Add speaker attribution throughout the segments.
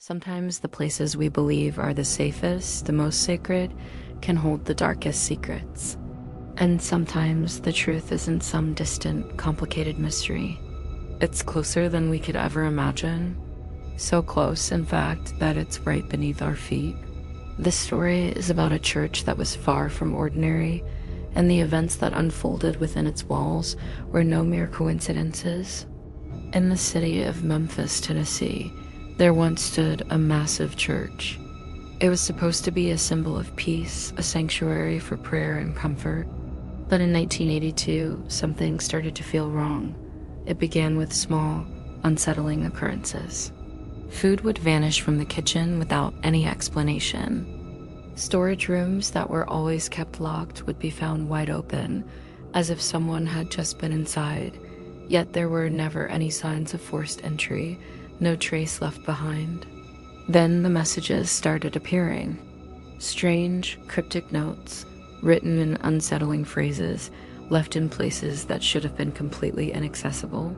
Speaker 1: Sometimes the places we believe are the safest, the most sacred, can hold the darkest secrets. And sometimes the truth isn't some distant, complicated mystery. It's closer than we could ever imagine. So close, in fact, that it's right beneath our feet. This story is about a church that was far from ordinary, and the events that unfolded within its walls were no mere coincidences. In the city of Memphis, Tennessee, there once stood a massive church. It was supposed to be a symbol of peace, a sanctuary for prayer and comfort. But in 1982, something started to feel wrong. It began with small, unsettling occurrences. Food would vanish from the kitchen without any explanation. Storage rooms that were always kept locked would be found wide open, as if someone had just been inside. Yet there were never any signs of forced entry, no trace left behind. Then the messages started appearing. Strange, cryptic notes, written in unsettling phrases, left in places that should have been completely inaccessible.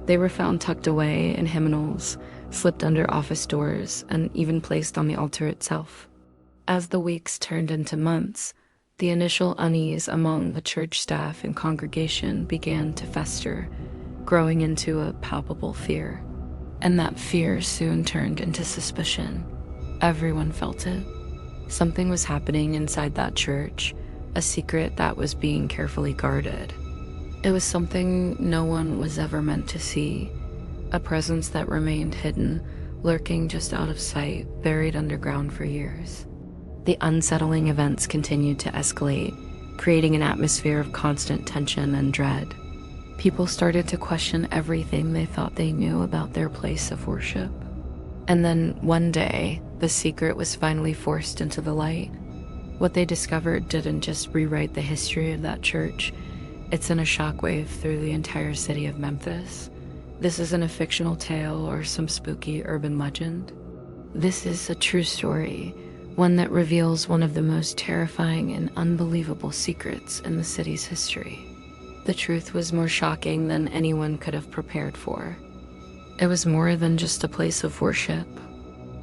Speaker 1: They were found tucked away in hymnals, slipped under office doors, and even placed on the altar itself. As the weeks turned into months, the initial unease among the church staff and congregation began to fester, growing into a palpable fear. And that fear soon turned into suspicion. Everyone felt it. Something was happening inside that church, a secret that was being carefully guarded. It was something no one was ever meant to see, a presence that remained hidden, lurking just out of sight, buried underground for years. The unsettling events continued to escalate, creating an atmosphere of constant tension and dread. People started to question everything they thought they knew about their place of worship. And then one day, the secret was finally forced into the light. What they discovered didn't just rewrite the history of that church, it sent a shockwave through the entire city of Memphis. This isn't a fictional tale or some spooky urban legend. This is a true story, one that reveals one of the most terrifying and unbelievable secrets in the city's history. The truth was more shocking than anyone could have prepared for. It was more than just a place of worship.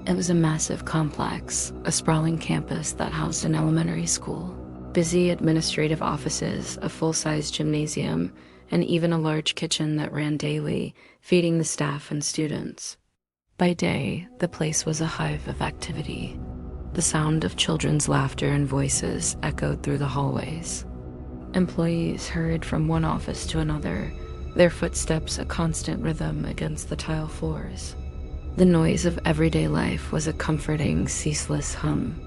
Speaker 1: It was a massive complex, a sprawling campus that housed an elementary school, busy administrative offices, a full-size gymnasium, and even a large kitchen that ran daily, feeding the staff and students. By day, the place was a hive of activity. The sound of children's laughter and voices echoed through the hallways. Employees hurried from one office to another, their footsteps a constant rhythm against the tile floors. The noise of everyday life was a comforting, ceaseless hum.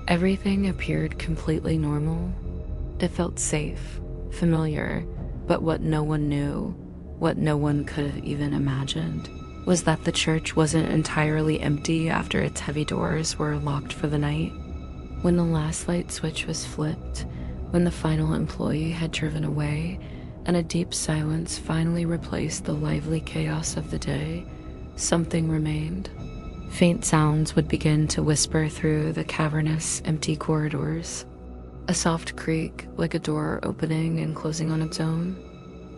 Speaker 1: Everything appeared completely normal. It felt safe, familiar, but what no one knew, what no one could have even imagined, was that the church wasn't entirely empty after its heavy doors were locked for the night. When the last light switch was flipped, when the final employee had driven away, and a deep silence finally replaced the lively chaos of the day, something remained. Faint sounds would begin to whisper through the cavernous, empty corridors. A soft creak, like a door opening and closing on its own.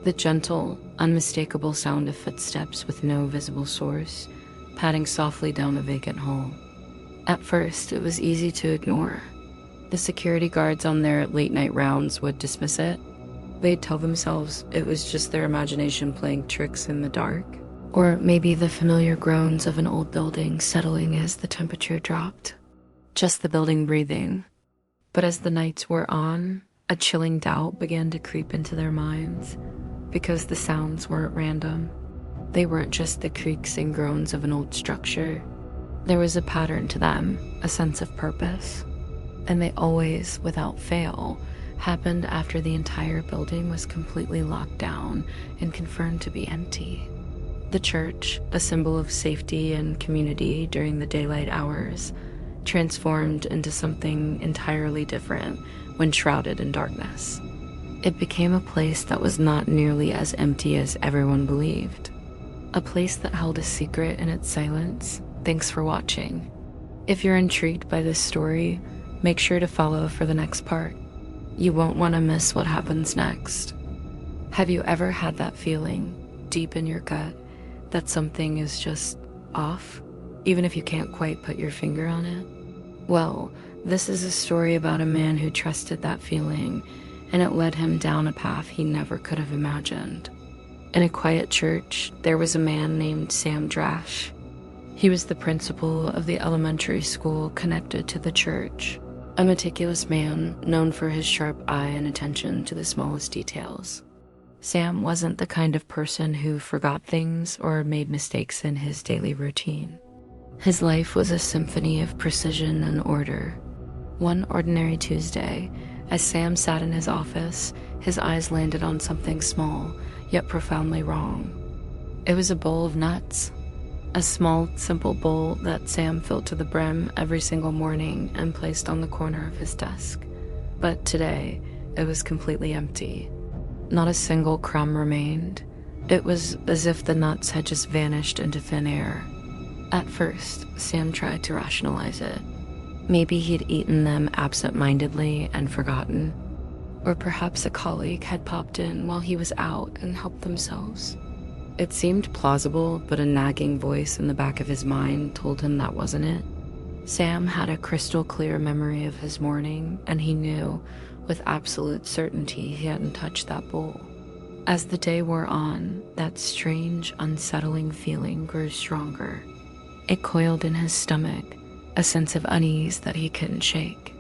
Speaker 1: The gentle, unmistakable sound of footsteps with no visible source, padding softly down a vacant hall. At first, it was easy to ignore. The security guards on their late-night rounds would dismiss it. They'd tell themselves it was just their imagination playing tricks in the dark. Or maybe the familiar groans of an old building settling as the temperature dropped. Just the building breathing. But as the nights wore on, a chilling doubt began to creep into their minds, because the sounds weren't random. They weren't just the creaks and groans of an old structure. There was a pattern to them, a sense of purpose. And they always, without fail, happened after the entire building was completely locked down and confirmed to be empty. The church, a symbol of safety and community during the daylight hours, transformed into something entirely different when shrouded in darkness. It became a place that was not nearly as empty as everyone believed. A place that held a secret in its silence. Thanks for watching. If you're intrigued by this story, make sure to follow for the next part. You won't want to miss what happens next. Have you ever had that feeling, deep in your gut, that something is just off? even if you can't quite put your finger on it? Well, this is a story about a man who trusted that feeling, and it led him down a path he never could have imagined. In a quiet church, there was a man named Sam Drash. He was the principal of the elementary school connected to the church, a meticulous man known for his sharp eye and attention to the smallest details. Sam wasn't the kind of person who forgot things or made mistakes in his daily routine. His life was a symphony of precision and order. One ordinary Tuesday, as Sam sat in his office, his eyes landed on something small, yet profoundly wrong. It was a bowl of nuts. A small, simple bowl that Sam filled to the brim every single morning and placed on the corner of his desk. But today, it was completely empty. Not a single crumb remained. It was as if the nuts had just vanished into thin air. At first, Sam tried to rationalize it. Maybe he'd eaten them absent-mindedly and forgotten. Or perhaps a colleague had popped in while he was out and helped themselves. It seemed plausible, but a nagging voice in the back of his mind told him that wasn't it. Sam had a crystal clear memory of his morning, and he knew with absolute certainty he hadn't touched that bowl. As the day wore on, that strange, unsettling feeling grew stronger. It coiled in his stomach, a sense of unease that he couldn't shake.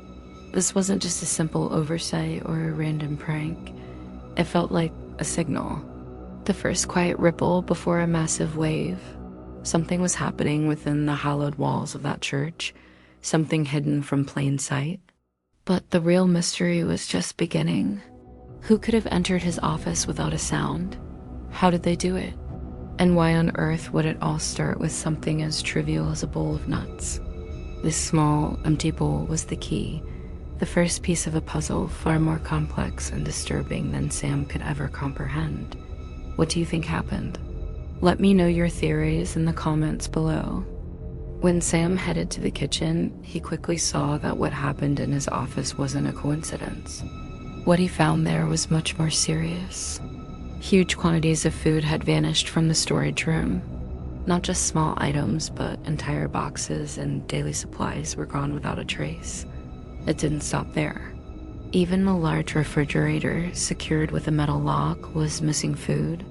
Speaker 1: This wasn't just a simple oversight or a random prank. It felt like a signal. The first quiet ripple before a massive wave. Something was happening within the hallowed walls of that church, something hidden from plain sight. But the real mystery was just beginning. Who could have entered his office without a sound? How did they do it? And why on earth would it all start with something as trivial as a bowl of nuts? This small, empty bowl was the key, the first piece of a puzzle far more complex and disturbing than Sam could ever comprehend. What do you think happened? Let me know your theories in the comments below. When Sam headed to the kitchen, he quickly saw that what happened in his office wasn't a coincidence. What he found there was much more serious. Huge quantities of food had vanished from the storage room. Not just small items, but entire boxes and daily supplies were gone without a trace. It didn't stop there. Even a large refrigerator, secured with a metal lock, was missing food.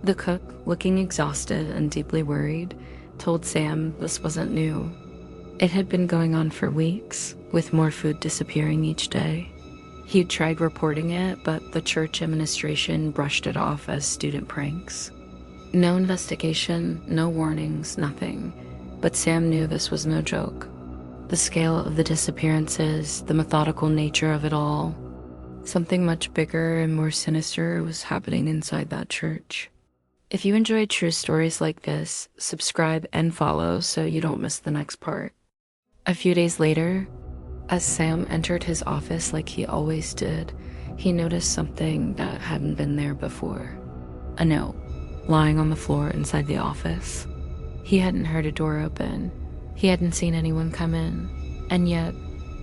Speaker 1: The cook, looking exhausted and deeply worried, told Sam this wasn't new. It had been going on for weeks, with more food disappearing each day. He'd tried reporting it, but the church administration brushed it off as student pranks. No investigation, no warnings, nothing. But Sam knew this was no joke. The scale of the disappearances, the methodical nature of it all. Something much bigger and more sinister was happening inside that church. If you enjoyed true stories like this, subscribe and follow so you don't miss the next part. A few days later, as Sam entered his office like he always did, he noticed something that hadn't been there before. A note, lying on the floor inside the office. He hadn't heard a door open. He hadn't seen anyone come in. And yet,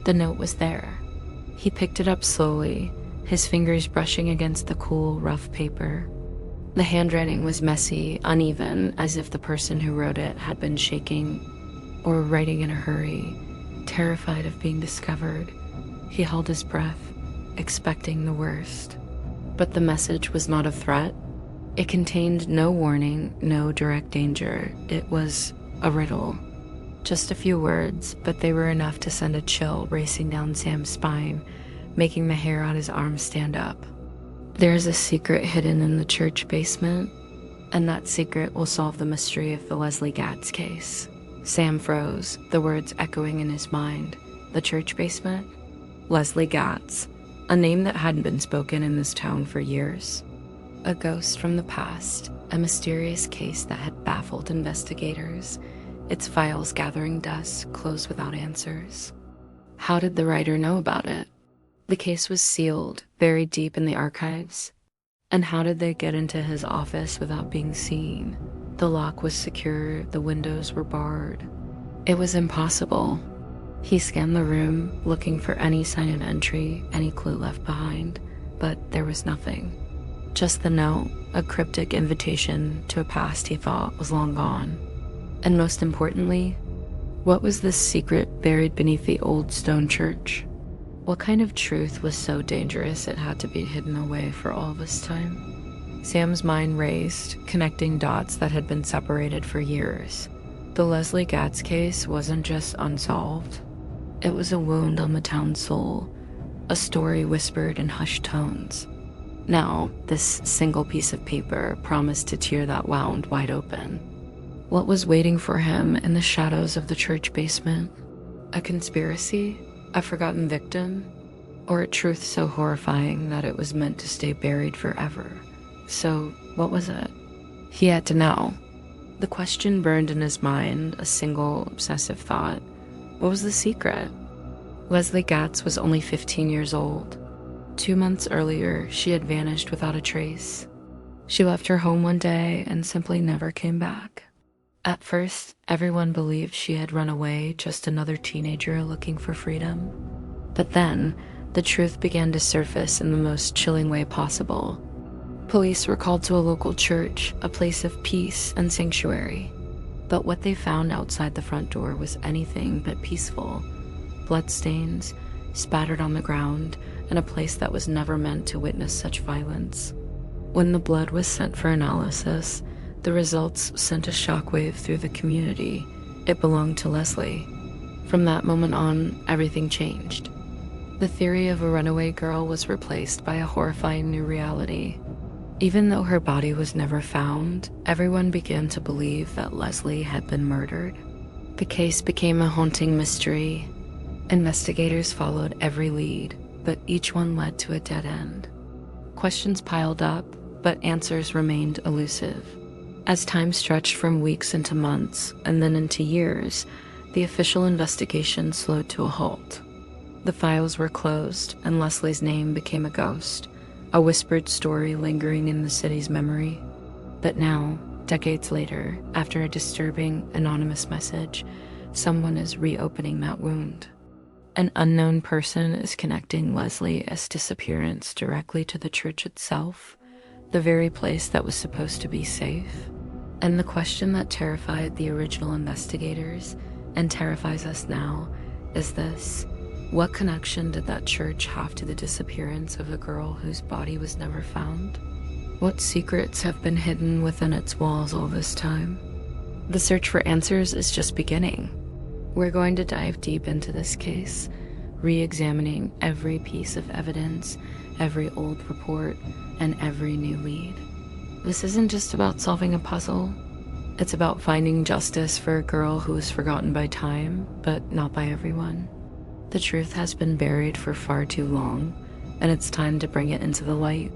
Speaker 1: the note was there. He picked it up slowly, his fingers brushing against the cool, rough paper. The handwriting was messy, uneven, as if the person who wrote it had been shaking or writing in a hurry. Terrified of being discovered, he held his breath, expecting the worst. But the message was not a threat. It contained no warning, no direct danger. It was a riddle. Just a few words, but they were enough to send a chill racing down Sam's spine, making the hair on his arms stand up. There's a secret hidden in the church basement, and that secret will solve the mystery of the Leslie Gatz case. Sam froze, the words echoing in his mind. The church basement? Leslie Gatz, a name that hadn't been spoken in this town for years. A ghost from the past, a mysterious case that had baffled investigators, its files gathering dust, closed without answers. How did the writer know about it? The case was sealed, buried deep in the archives. And how did they get into his office without being seen? The lock was secure, the windows were barred. It was impossible. He scanned the room, looking for any sign of entry, any clue left behind, but there was nothing. Just the note, a cryptic invitation to a past he thought was long gone. And most importantly, what was this secret buried beneath the old stone church? What kind of truth was so dangerous it had to be hidden away for all this time? Sam's mind raced, connecting dots that had been separated for years. The Leslie Gatz case wasn't just unsolved. It was a wound on the town's soul, a story whispered in hushed tones. Now, this single piece of paper promised to tear that wound wide open. What was waiting for him in the shadows of the church basement? A conspiracy? A forgotten victim? Or a truth so horrifying that it was meant to stay buried forever? So, what was it? He had to know. The question burned in his mind, a single obsessive thought. What was the secret? Leslie Gatz was only 15 years old. 2 months earlier, she had vanished without a trace. She left her home one day and simply never came back. At first, everyone believed she had run away, just another teenager looking for freedom. But then, the truth began to surface in the most chilling way possible. Police were called to a local church, a place of peace and sanctuary. But what they found outside the front door was anything but peaceful. Bloodstains, spattered on the ground, and a place that was never meant to witness such violence. When the blood was sent for analysis, the results sent a shockwave through the community. It belonged to Leslie. From that moment on, everything changed. The theory of a runaway girl was replaced by a horrifying new reality. Even though her body was never found, everyone began to believe that Leslie had been murdered. The case became a haunting mystery. Investigators followed every lead, but each one led to a dead end. Questions piled up, but answers remained elusive. As time stretched from weeks into months, and then into years, the official investigation slowed to a halt. The files were closed, and Leslie's name became a ghost, a whispered story lingering in the city's memory. But now, decades later, after a disturbing, anonymous message, someone is reopening that wound. An unknown person is connecting Leslie's disappearance directly to the church itself, the very place that was supposed to be safe. And the question that terrified the original investigators and terrifies us now is this: what connection did that church have to the disappearance of a girl whose body was never found? What secrets have been hidden within its walls all this time? The search for answers is just beginning. We're going to dive deep into this case, re-examining every piece of evidence, every old report, and every new lead. This isn't just about solving a puzzle. It's about finding justice for a girl who was forgotten by time, but not by everyone. The truth has been buried for far too long, and it's time to bring it into the light.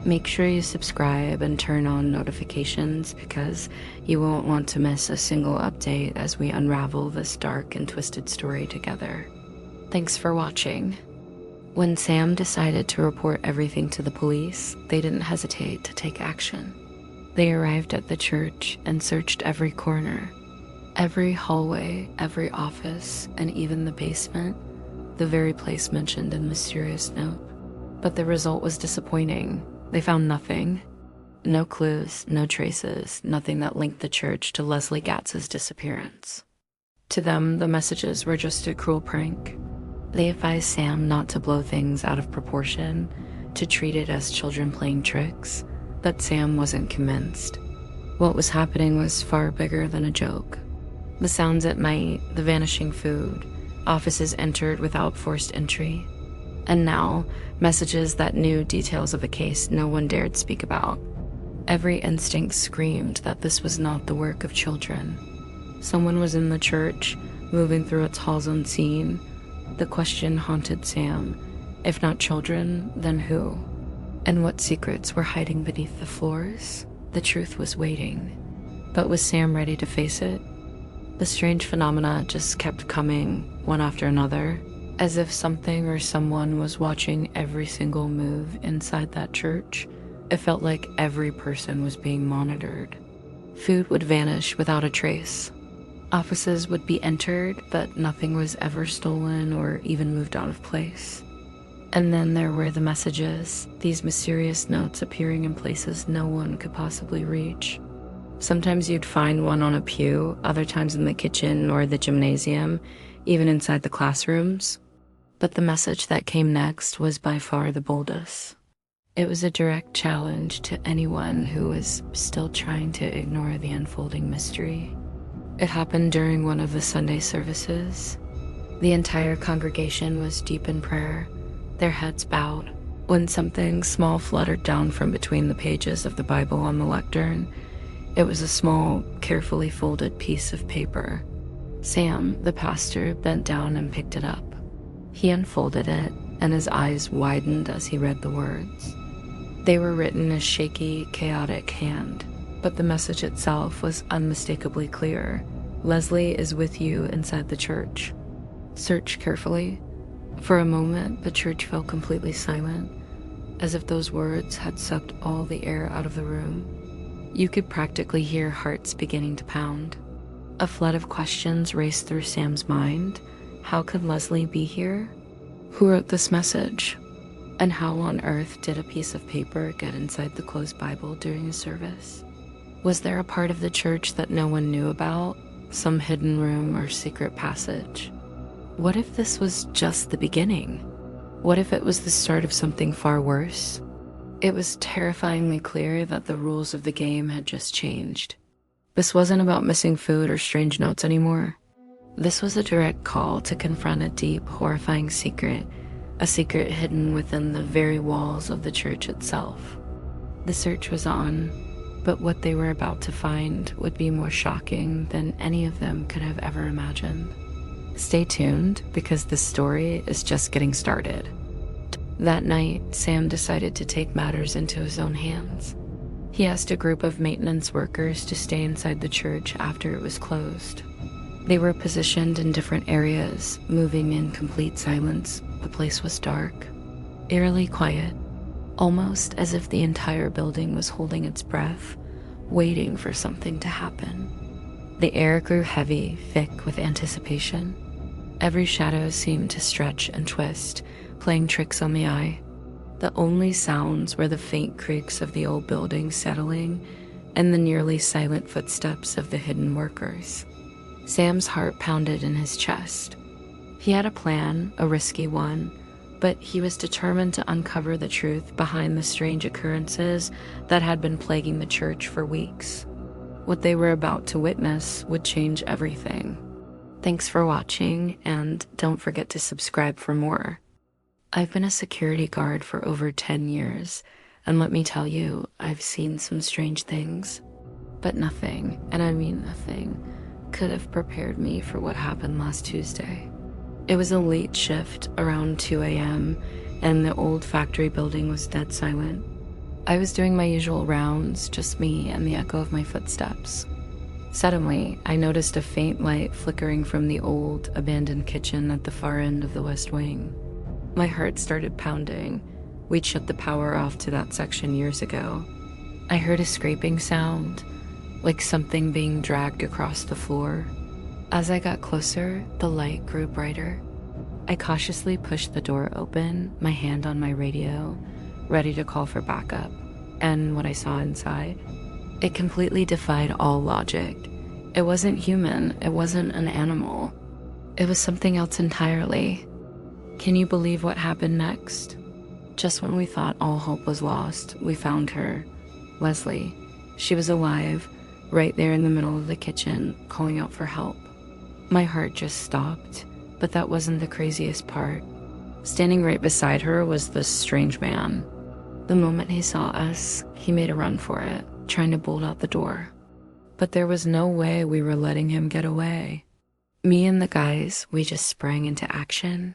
Speaker 1: Make sure you subscribe and turn on notifications because you won't want to miss a single update as we unravel this dark and twisted story together. Thanks for watching. When Sam decided to report everything to the police, they didn't hesitate to take action. They arrived at the church and searched every corner, every hallway, every office, and even the basement, the very place mentioned in the mysterious note. But the result was disappointing. They found nothing. No clues, no traces, nothing that linked the church to Leslie Gatz's disappearance. To them, the messages were just a cruel prank. They advised Sam not to blow things out of proportion, to treat it as children playing tricks, but Sam wasn't convinced. What was happening was far bigger than a joke. The sounds at night, the vanishing food, offices entered without forced entry, and now, messages that knew details of a case no one dared speak about. Every instinct screamed that this was not the work of children. Someone was in the church, moving through its halls unseen. The question haunted Sam. If not children, then who? And what secrets were hiding beneath the floors? The truth was waiting. But was Sam ready to face it? The strange phenomena just kept coming, one after another, as if something or someone was watching every single move inside that church. It felt like every person was being monitored. Food would vanish without a trace. Offices would be entered, but nothing was ever stolen or even moved out of place. And then there were the messages, these mysterious notes appearing in places no one could possibly reach. Sometimes you'd find one on a pew, other times in the kitchen or the gymnasium, even inside the classrooms. But the message that came next was by far the boldest. It was a direct challenge to anyone who was still trying to ignore the unfolding mystery. It happened during one of the Sunday services. The entire congregation was deep in prayer, their heads bowed, when something small fluttered down from between the pages of the Bible on the lectern. It was a small, carefully folded piece of paper. Sam, the pastor, bent down and picked it up. He unfolded it, and his eyes widened as he read the words. They were written in a shaky, chaotic hand, but the message itself was unmistakably clear. Leslie is with you inside the church. Search carefully. For a moment, the church fell completely silent, as if those words had sucked all the air out of the room. You could practically hear hearts beginning to pound. A flood of questions raced through Sam's mind. How could Leslie be here? Who wrote this message? And how on earth did a piece of paper get inside the closed Bible during a service? Was there a part of the church that no one knew about? Some hidden room or secret passage? What if this was just the beginning? What if it was the start of something far worse? It was terrifyingly clear that the rules of the game had just changed. This wasn't about missing food or strange notes anymore. This was a direct call to confront a deep, horrifying secret, a secret hidden within the very walls of the church itself. The search was on, but what they were about to find would be more shocking than any of them could have ever imagined. Stay tuned, because this story is just getting started. That night, Sam decided to take matters into his own hands. He asked a group of maintenance workers to stay inside the church after it was closed. They were positioned in different areas, moving in complete silence. The place was dark, eerily quiet, almost as if the entire building was holding its breath, waiting for something to happen. The air grew heavy, thick with anticipation. Every shadow seemed to stretch and twist, playing tricks on the eye. The only sounds were the faint creaks of the old building settling and the nearly silent footsteps of the hidden workers. Sam's heart pounded in his chest. He had a plan, a risky one, but he was determined to uncover the truth behind the strange occurrences that had been plaguing the church for weeks. What they were about to witness would change everything. Thanks for watching, and don't forget to subscribe for more. I've been a security guard for over 10 years, and let me tell you, I've seen some strange things. But nothing, and I mean nothing, could have prepared me for what happened last Tuesday. It was a late shift, around 2 a.m., and the old factory building was dead silent. I was doing my usual rounds, just me and the echo of my footsteps. Suddenly, I noticed a faint light flickering from the old, abandoned kitchen at the far end of the west wing. My heart started pounding. We'd shut the power off to that section years ago. I heard a scraping sound, like something being dragged across the floor. As I got closer, the light grew brighter. I cautiously pushed the door open, my hand on my radio, ready to call for backup. And what I saw inside, it completely defied all logic. It wasn't human, it wasn't an animal. It was something else entirely. Can you believe what happened next? Just when we thought all hope was lost, we found her, Leslie. She was alive, right there in the middle of the kitchen, calling out for help. My heart just stopped, but that wasn't the craziest part. Standing right beside her was this strange man. The moment he saw us, he made a run for it, trying to bolt out the door. But there was no way we were letting him get away. Me and the guys, we just sprang into action.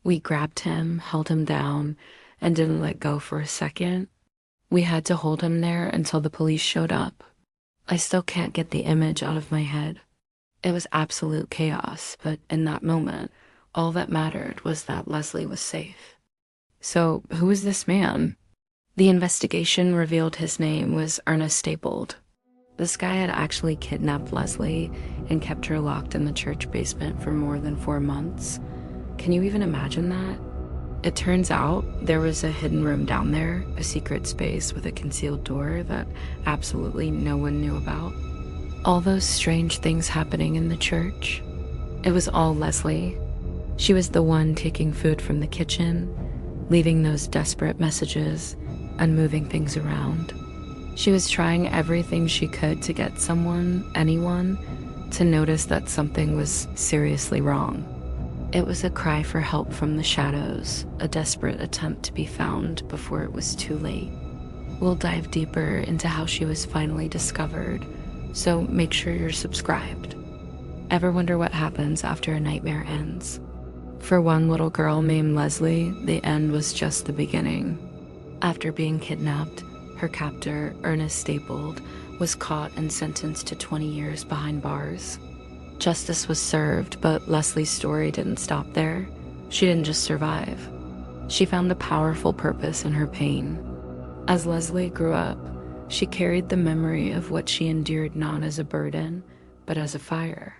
Speaker 1: We grabbed him, held him down, and didn't let go for a second. We had to hold him there until the police showed up. I still can't get the image out of my head. It was absolute chaos, but in that moment, all that mattered was that Leslie was safe. So, who is this man? The investigation revealed his name was Ernest Stappled. This guy had actually kidnapped Leslie and kept her locked in the church basement for more than 4 months. Can you even imagine that? It turns out there was a hidden room down there, a secret space with a concealed door that absolutely no one knew about. All those strange things happening in the church. It was all Leslie. She was the one taking food from the kitchen, leaving those desperate messages, and moving things around. She was trying everything she could to get someone, anyone, to notice that something was seriously wrong. It was a cry for help from the shadows, a desperate attempt to be found before it was too late. We'll dive deeper into how she was finally discovered, so make sure you're subscribed. Ever wonder what happens after a nightmare ends? For one little girl named Leslie, the end was just the beginning. After being kidnapped, her captor, Ernest Stapleton, was caught and sentenced to 20 years behind bars. Justice was served, but Leslie's story didn't stop there. She didn't just survive. She found a powerful purpose in her pain. As Leslie grew up, she carried the memory of what she endured not as a burden, but as a fire.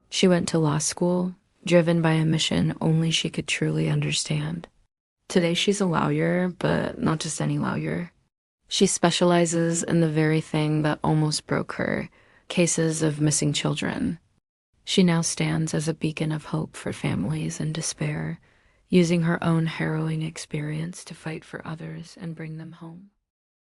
Speaker 1: She went to law school, driven by a mission only she could truly understand. Today she's a lawyer, but not just any lawyer. She specializes in the very thing that almost broke her, cases of missing children. She now stands as a beacon of hope for families in despair, using her own harrowing experience to fight for others and bring them home.